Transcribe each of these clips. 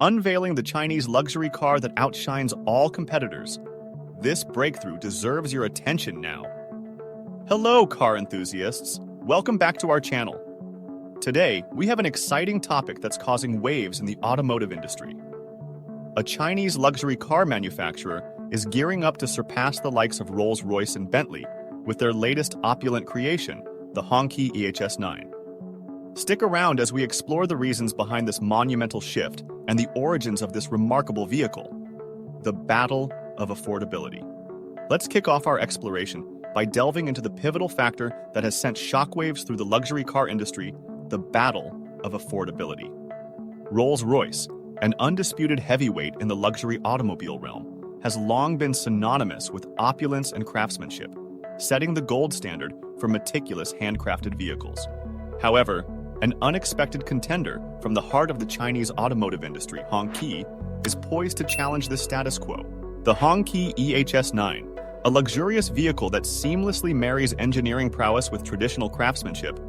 unveiling the Chinese luxury car that outshines all competitors. This breakthrough deserves your attention now. Hello, car enthusiasts. Welcome back to our channel. Today, we have an exciting topic that's causing waves in the automotive industry. A Chinese luxury car manufacturer is gearing up to surpass the likes of Rolls-Royce and Bentley with their latest opulent creation, the Hongqi EHS9. Stick around as we explore the reasons behind this monumental shift and the origins of this remarkable vehicle. The battle of affordability. Let's kick off our exploration by delving into the pivotal factor that has sent shockwaves through the luxury car industry, the battle of affordability. Rolls-Royce, an undisputed heavyweight in the luxury automobile realm, has long been synonymous with opulence and craftsmanship, setting the gold standard for meticulous handcrafted vehicles. However, an unexpected contender from the heart of the Chinese automotive industry, Hongqi, is poised to challenge this status quo. The Hongqi EHS9, a luxurious vehicle that seamlessly marries engineering prowess with traditional craftsmanship,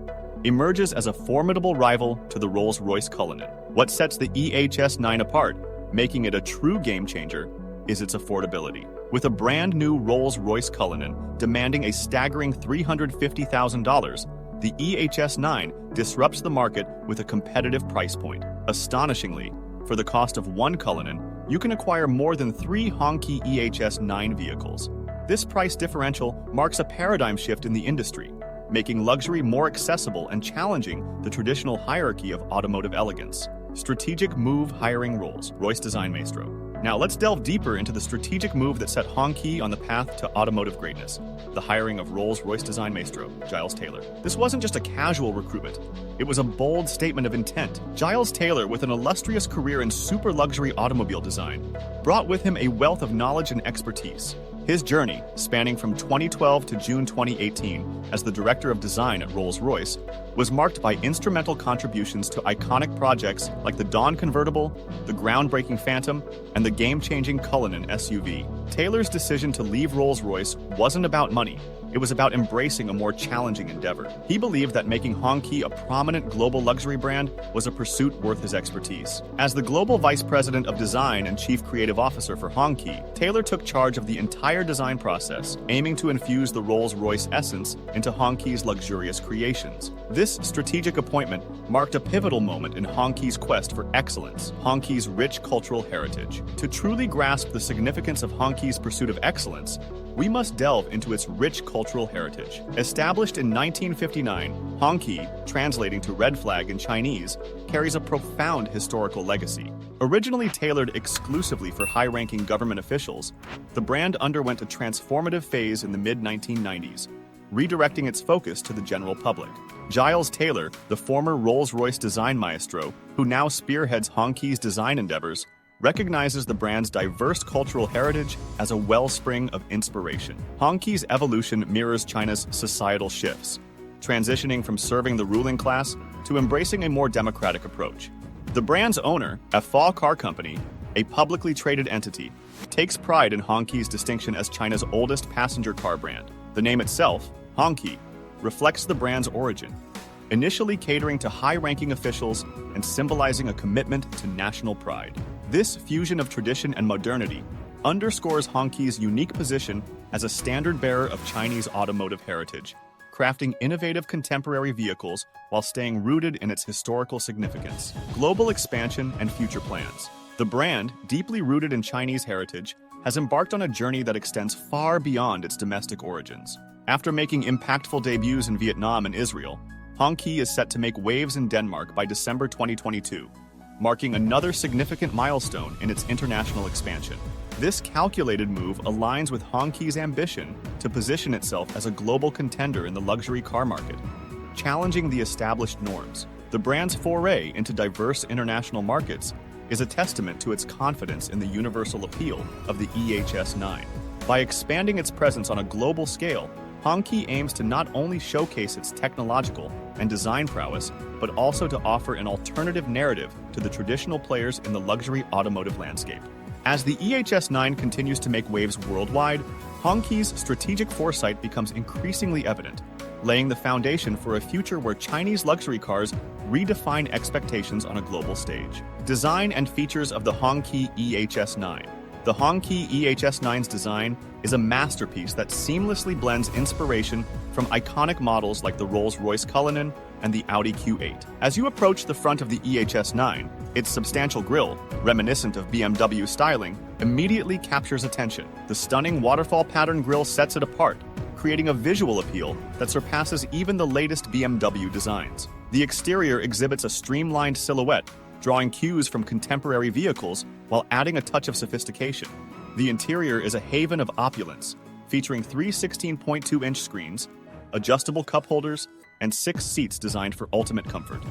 emerges as a formidable rival to the Rolls-Royce Cullinan. What sets the EHS9 apart, making it a true game-changer, is its affordability. With a brand-new Rolls-Royce Cullinan demanding a staggering $350,000, the EHS9 disrupts the market with a competitive price point. Astonishingly, for the cost of one Cullinan, you can acquire more than 3 Hongqi EHS9 vehicles. This price differential marks a paradigm shift in the industry, making luxury more accessible and challenging the traditional hierarchy of automotive elegance. Strategic move hiring Rolls-Royce design maestro. Now let's delve deeper into the strategic move that set Hongqi on the path to automotive greatness, the hiring of Rolls-Royce design maestro, Giles Taylor. This wasn't just a casual recruitment. It was a bold statement of intent. Giles Taylor, with an illustrious career in super luxury automobile design, brought with him a wealth of knowledge and expertise. His journey, spanning from 2012 to June 2018 as the director of design at Rolls-Royce, was marked by instrumental contributions to iconic projects like the Dawn convertible, the groundbreaking Phantom, and the game-changing Cullinan SUV. Taylor's decision to leave Rolls-Royce wasn't about money. It was about embracing a more challenging endeavor. He believed that making Hongqi a prominent global luxury brand was a pursuit worth his expertise. As the global vice president of design and chief creative officer for Hongqi, Taylor took charge of the entire design process, aiming to infuse the Rolls-Royce essence into Hongqi's luxurious creations. This strategic appointment marked a pivotal moment in Hongqi's quest for excellence, Hongqi's rich cultural heritage. To truly grasp the significance of Hongqi's pursuit of excellence, we must delve into its rich cultural heritage. Established in 1959, Hongqi, translating to red flag in Chinese, carries a profound historical legacy. Originally tailored exclusively for high-ranking government officials, the brand underwent a transformative phase in the mid-1990s, redirecting its focus to the general public. Giles Taylor, the former Rolls-Royce design maestro, who now spearheads Hongqi's design endeavors, recognizes the brand's diverse cultural heritage as a wellspring of inspiration. Hongqi's evolution mirrors China's societal shifts, transitioning from serving the ruling class to embracing a more democratic approach. The brand's owner, FAW Car Company, a publicly traded entity, takes pride in Hongqi's distinction as China's oldest passenger car brand. The name itself, Hongqi, reflects the brand's origin, initially catering to high-ranking officials and symbolizing a commitment to national pride. This fusion of tradition and modernity underscores Hongqi's unique position as a standard-bearer of Chinese automotive heritage, crafting innovative contemporary vehicles while staying rooted in its historical significance. Global expansion and future plans. The brand, deeply rooted in Chinese heritage, has embarked on a journey that extends far beyond its domestic origins. After making impactful debuts in Vietnam and Israel, Hongqi is set to make waves in Denmark by December 2022, marking another significant milestone in its international expansion. This calculated move aligns with Hongqi's ambition to position itself as a global contender in the luxury car market, challenging the established norms. The brand's foray into diverse international markets is a testament to its confidence in the universal appeal of the EHS9. By expanding its presence on a global scale, Hongqi aims to not only showcase its technological and design prowess, but also to offer an alternative narrative to the traditional players in the luxury automotive landscape. As the EHS9 continues to make waves worldwide, Hongqi's strategic foresight becomes increasingly evident. laying the foundation for a future where Chinese luxury cars redefine expectations on a global stage. Design and features of the Hongqi EHS9. The Hongqi EHS9's design is a masterpiece that seamlessly blends inspiration from iconic models like the Rolls-Royce Cullinan and the Audi Q8. As you approach the front of the EHS9, its substantial grille, reminiscent of BMW styling, immediately captures attention. The stunning waterfall pattern grille sets it apart, creating a visual appeal that surpasses even the latest BMW designs. The exterior exhibits a streamlined silhouette, drawing cues from contemporary vehicles while adding a touch of sophistication. The interior is a haven of opulence, featuring three 16.2-inch screens, adjustable cup holders, and 6 seats designed for ultimate comfort.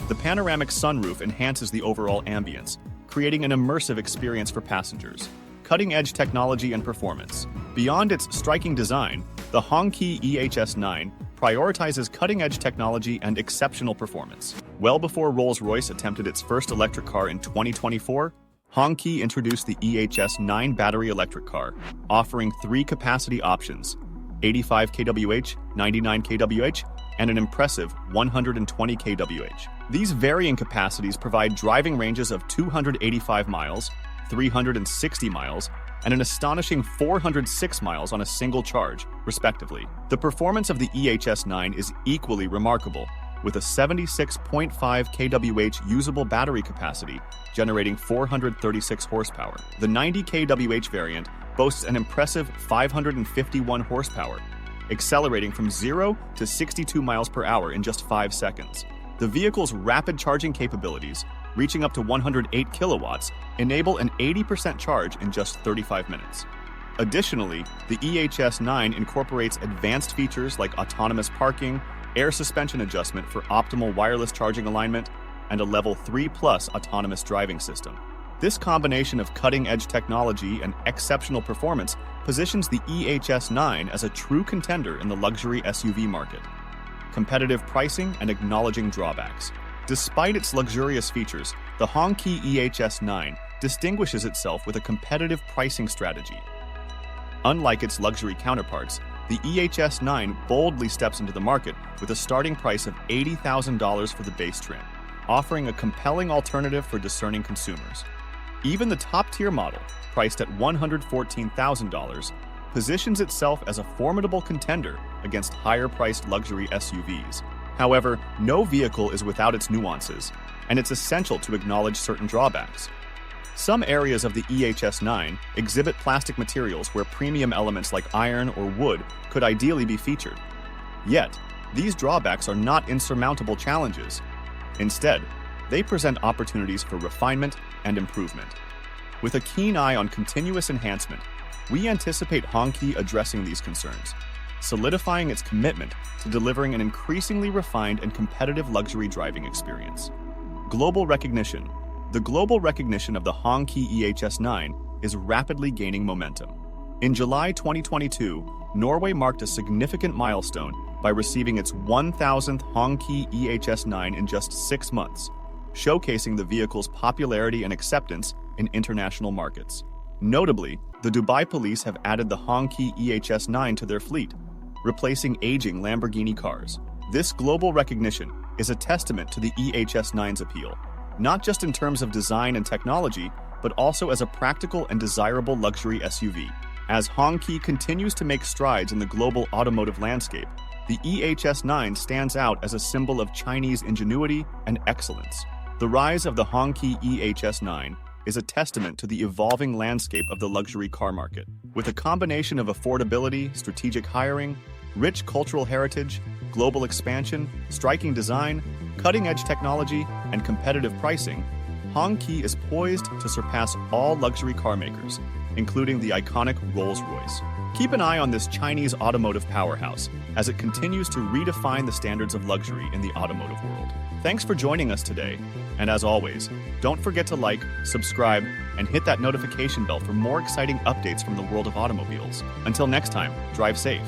The panoramic sunroof enhances the overall ambience, creating an immersive experience for passengers. Cutting-edge technology and performance. Beyond its striking design, the Hongqi EHS9 prioritizes cutting-edge technology and exceptional performance. Well before Rolls-Royce attempted its first electric car in 2024, Hongqi introduced the EHS9 battery electric car, offering 3 capacity options: 85 kWh, 99 kWh, and an impressive 120 kWh. These varying capacities provide driving ranges of 285 miles, 360 miles, and an astonishing 406 miles on a single charge, respectively. The performance of the EHS9 is equally remarkable, with a 76.5 kWh usable battery capacity, generating 436 horsepower. The 90 kWh variant boasts an impressive 551 horsepower, accelerating from 0 to 62 miles per hour in just 5 seconds. The vehicle's rapid charging capabilities, reaching up to 108 kilowatts, enable an 80% charge in just 35 minutes. Additionally, the EHS9 incorporates advanced features like autonomous parking, air suspension adjustment for optimal wireless charging alignment, and a Level 3+ autonomous driving system. This combination of cutting-edge technology and exceptional performance positions the EHS9 as a true contender in the luxury SUV market. Competitive pricing and acknowledging drawbacks. Despite its luxurious features, the Hongqi EHS9 distinguishes itself with a competitive pricing strategy. Unlike its luxury counterparts, the EHS9 boldly steps into the market with a starting price of $80,000 for the base trim, offering a compelling alternative for discerning consumers. Even the top-tier model, priced at $114,000, positions itself as a formidable contender against higher-priced luxury SUVs. However, no vehicle is without its nuances, and it's essential to acknowledge certain drawbacks. Some areas of the EHS9 exhibit plastic materials where premium elements like iron or wood could ideally be featured. Yet, these drawbacks are not insurmountable challenges. Instead, they present opportunities for refinement and improvement. With a keen eye on continuous enhancement, we anticipate Hongqi addressing these concerns, solidifying its commitment to delivering an increasingly refined and competitive luxury driving experience. Global recognition. The global recognition of the Hongqi EHS9 is rapidly gaining momentum. In July 2022, Norway marked a significant milestone by receiving its 1,000th Hongqi EHS9 in just 6 months, showcasing the vehicle's popularity and acceptance in international markets. Notably, the Dubai police have added the Hongqi EHS9 to their fleet, replacing aging Lamborghini cars. This global recognition is a testament to the EHS9's appeal, not just in terms of design and technology, but also as a practical and desirable luxury SUV. As Hongqi continues to make strides in the global automotive landscape, the EHS9 stands out as a symbol of Chinese ingenuity and excellence. The rise of the Hongqi EHS9 is a testament to the evolving landscape of the luxury car market. With a combination of affordability, strategic hiring, rich cultural heritage, global expansion, striking design, cutting-edge technology, and competitive pricing, Hongqi is poised to surpass all luxury car makers, including the iconic Rolls-Royce. Keep an eye on this Chinese automotive powerhouse as it continues to redefine the standards of luxury in the automotive world. Thanks for joining us today, and as always, don't forget to like, subscribe, and hit that notification bell for more exciting updates from the world of automobiles. Until next time, drive safe.